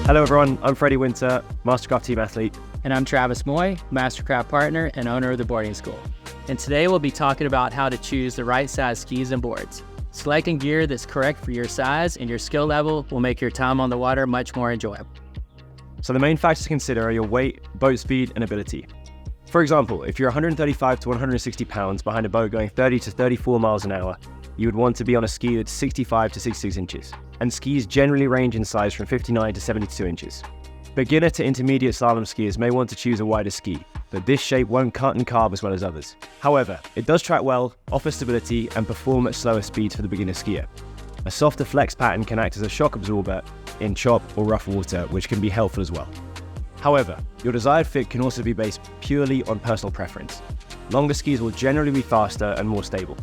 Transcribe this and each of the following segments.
Hello everyone, I'm Freddie Winter, MasterCraft team athlete. And I'm Travis Moye, MasterCraft partner and owner of the boarding school. And today we'll be talking about how to choose the right size skis and boards. Selecting gear that's correct for your size and your skill level will make your time on the water much more enjoyable. So the main factors to consider are your weight, boat speed, and ability. For example, if you're 135 to 160 pounds behind a boat going 30 to 34 miles an hour, you would want to be on a ski that's 65 to 66 inches. And skis generally range in size from 59 to 72 inches. Beginner to intermediate slalom skiers may want to choose a wider ski, but this shape won't cut and carve as well as others. However, it does track well, offer stability, and perform at slower speeds for the beginner skier. A softer flex pattern can act as a shock absorber in chop or rough water, which can be helpful as well. However, your desired fit can also be based purely on personal preference. Longer skis will generally be faster and more stable.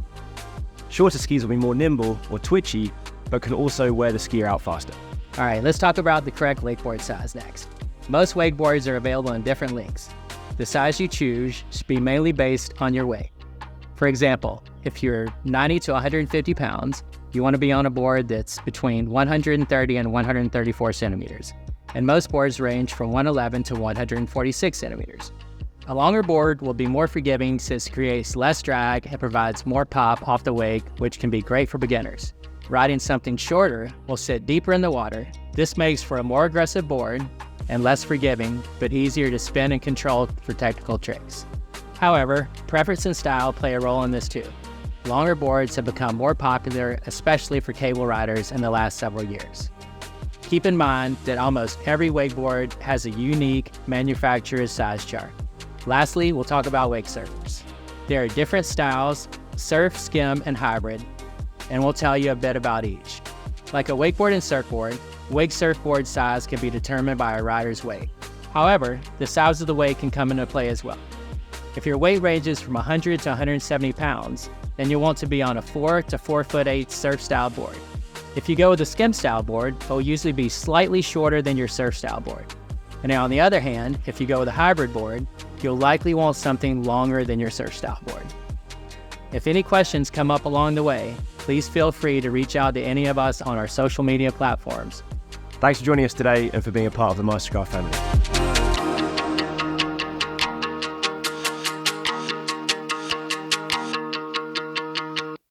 Shorter skis will be more nimble or twitchy, but can also wear the skier out faster. All right, let's talk about the correct wakeboard size next. Most wakeboards are available in different lengths. The size you choose should be mainly based on your weight. For example, if you're 90 to 150 pounds, you want to be on a board that's between 130 and 134 centimeters. And most boards range from 111 to 146 centimeters. A longer board will be more forgiving since it creates less drag and provides more pop off the wake, which can be great for beginners. Riding something shorter will sit deeper in the water. This makes for a more aggressive board and less forgiving, but easier to spin and control for technical tricks. However, preference and style play a role in this too. Longer boards have become more popular, especially for cable riders in the last several years. Keep in mind that almost every wakeboard has a unique manufacturer's size chart. Lastly, we'll talk about wakesurfers. There are different styles, surf, skim, and hybrid, and we'll tell you a bit about each. Like a wakeboard and surfboard, wake surfboard size can be determined by a rider's weight. However, the size of the wake can come into play as well. If your weight ranges from 100 to 170 pounds, then you'll want to be on a 4 to 4'8" surf style board. If you go with a skim style board, it will usually be slightly shorter than your surf style board. And now on the other hand, if you go with a hybrid board, you'll likely want something longer than your surf style board. If any questions come up along the way, please feel free to reach out to any of us on our social media platforms. Thanks for joining us today and for being a part of the MasterCraft family.